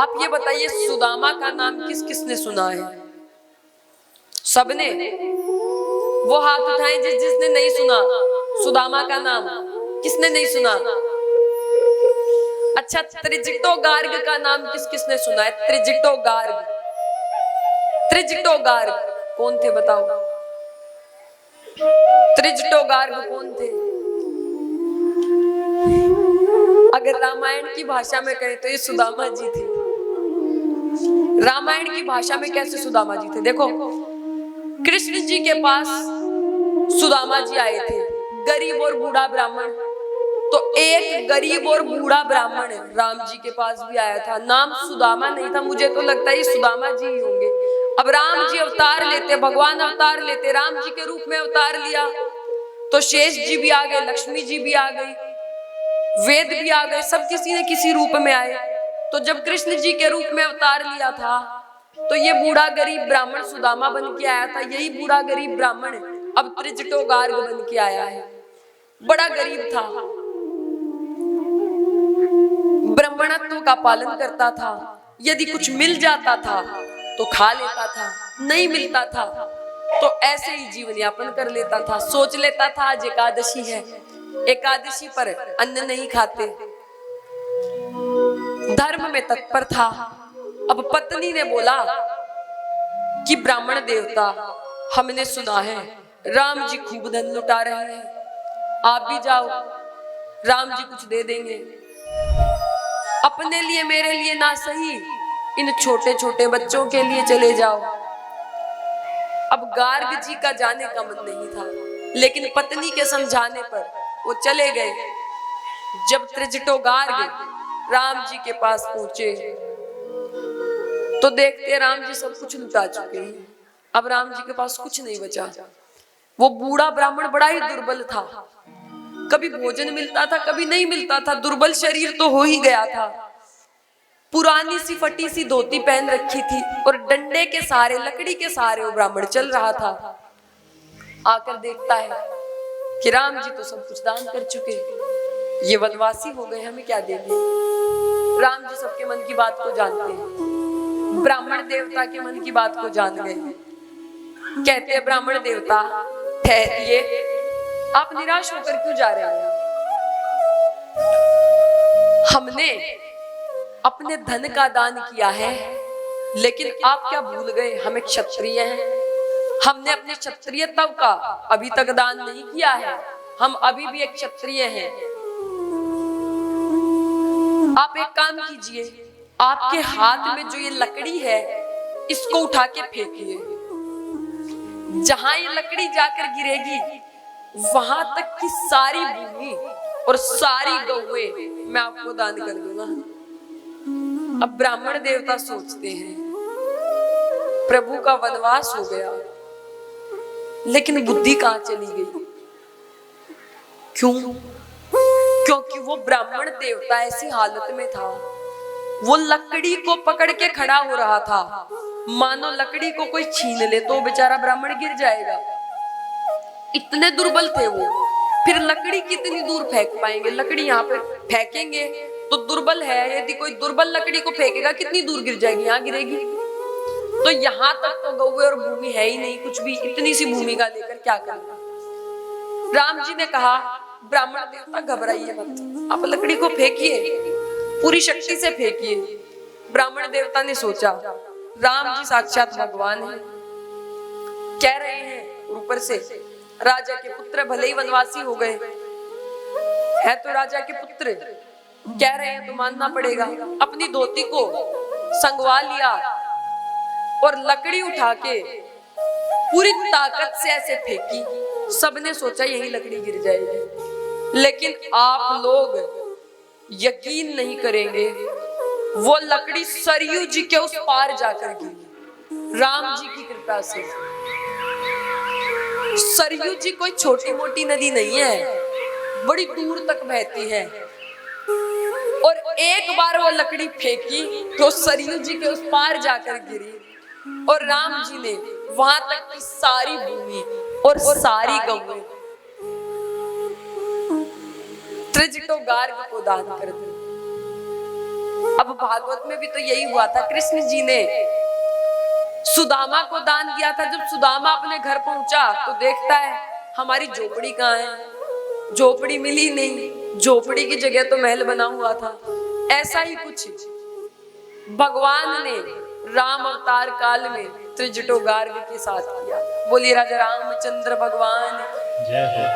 आप ये बताइए, सुदामा का नाम किस किसने सुना है? सबने। वो हाथ उठाए जिसने नहीं सुना सुदामा का नाम। किसने नहीं सुना? अच्छा, त्रिजटोगार्ग का नाम किस किसने सुना है? त्रिजटोगार्ग। त्रिजटोगार्ग कौन थे बताओ? त्रिजटोगार्ग कौन थे? अगर रामायण की भाषा में कहें तो ये सुदामा जी थे। रामायण की भाषा में कैसे सुदामा जी थे? देखो, कृष्ण जी के पास सुदामा जी आए थे, गरीब और बूढ़ा ब्राह्मण। तो एक गरीब और बूढ़ा ब्राह्मण राम जी के पास भी आया था, नाम सुदामा नहीं था। मुझे तो लगता है ये सुदामा जी ही होंगे। अब राम जी अवतार लेते, भगवान अवतार लेते, राम जी के रूप में अवतार लिया तो शेष जी भी आ गए, लक्ष्मी जी भी आ गई, वेद भी आ गए, सब किसी न किसी रूप में आए। तो जब कृष्ण जी के रूप में अवतार लिया था तो ये बूढ़ा गरीब ब्राह्मण सुदामा बन के आया था। यही बूढ़ा गरीब ब्राह्मण अब त्रिजटोगार्ग बन के आया है। बड़ा गरीब था, ब्राह्मणत्व का पालन करता था। यदि कुछ मिल जाता था तो खा लेता था, नहीं मिलता था तो ऐसे ही जीवन यापन कर लेता था। सोच लेता था आज एकादशी है, एकादशी पर अन्न नहीं खाते। धर्म में तत्पर था। अब पत्नी ने बोला कि ब्राह्मण देवता, हमने सुना है राम जी खूब धन लुटा रहे हैं, आप भी जाओ, राम जी कुछ दे देंगे। अपने लिए, मेरे लिए ना सही, इन छोटे छोटे बच्चों के लिए चले जाओ। अब गार्ग जी का जाने का मन नहीं था, लेकिन पत्नी के समझाने पर वो चले गए। जब त्रिजटोगार्ग राम जी के पास पहुंचे तो देखते राम जी सब कुछ लुटा चुके हैं। अब राम जी के पास कुछ नहीं बचा। वो बूढ़ा ब्राह्मण बड़ा ही दुर्बल था, कभी भोजन मिलता था, कभी नहीं मिलता था। दुर्बल शरीर तो हो ही गया था। पुरानी सी फटी सी धोती पहन रखी थी और डंडे के सहारे, लकड़ी के सहारे वो ब्राह्मण चल रहा था। आकर देखता है कि राम जी तो सब कुछ दान कर चुके, ये वनवासी हो गए, हमें क्या देंगे। राम जी सबके मन की बात को जानते हैं, ब्राह्मण देवता के मन की बात को जान गए। कहते हैं ब्राह्मण देवता ठहरिए, आप निराश होकर क्यों जा रहे हैं? हमने अपने धन का दान किया है, लेकिन आप क्या भूल गए हमें क्षत्रिय हैं। हमने अपने क्षत्रियता का अभी तक दान नहीं किया है, हम अभी भी एक क्षत्रिय हैं। आप एक काम कीजिए, आपके हाथ में जो ये लकड़ी है इसको उठा के फेंकिए, जहां ये लकड़ी जाकर गिरेगी वहां तक की सारी भूमि और सारी गौएं मैं आपको दान कर दूंगा। अब ब्राह्मण देवता सोचते हैं प्रभु का वनवास हो गया, लेकिन बुद्धि कहां चली गई? क्यों? क्योंकि वो ब्राह्मण देवता ऐसी हालत में था, वो लकड़ी को पकड़ के खड़ा हो रहा था, मानो लकड़ी को कोई छीन ले तो बेचारा ब्राह्मण गिर जाएगा। इतने दुर्बल थे वो। फिर लकड़ी कितनी दूर फेंक पाएंगे? लकड़ी यहाँ पे फेंकेंगे तो दुर्बल है, यदि कोई दुर्बल लकड़ी को फेंकेगा कितनी दूर गिर जाएगी? यहाँ गिरेगी। तो यहाँ तक तो गौवे और भूमि है ही नहीं कुछ भी, इतनी सी भूमि का लेकर क्या करना। राम जी ने कहा ब्राह्मण देवता घबराइए मत, आप लकड़ी को फेंकिए, पूरी शक्ति से फेंकिए। ब्राह्मण देवता ने सोचा राम जी साक्षात भगवान है, कह रहे हैं ऊपर से राजा के पुत्र भले ही वनवासी हो गए है तो राजा के पुत्र कह रहे हैं तो मानना पड़ेगा। अपनी धोती को संगवा लिया और लकड़ी उठा के पूरी ताकत से ऐसे फेंकी। सबने सोचा यही लकड़ी गिर जाएगी, लेकिन आप लोग यकीन नहीं करेंगे, वो लकड़ी सरयू जी के उस पार जाकर गिरी राम जी की कृपा से। सरयू जी कोई छोटी मोटी नदी नहीं है, बड़ी दूर तक बहती है। और एक बार वो लकड़ी फेंकी तो सरयू जी के उस पार जाकर गिरी और राम जी ने वहां तक की सारी भूमि और सारी गौएं त्रिजटोगार्ग को दान कर दी। अब भागवत में भी तो यही हुआ था, कृष्ण जी ने सुदामा को दान दिया था। जब सुदामा अपने घर पहुंचा तो देखता है हमारी झोपड़ी कहाँ है, झोपड़ी मिली नहीं, झोपड़ी की जगह तो महल बना हुआ था। ऐसा ही कुछ भगवान ने राम अवतार काल में त्रिजटो गार्ग के साथ किया। बोलिए राजा रामचंद्र भगवान जय हो।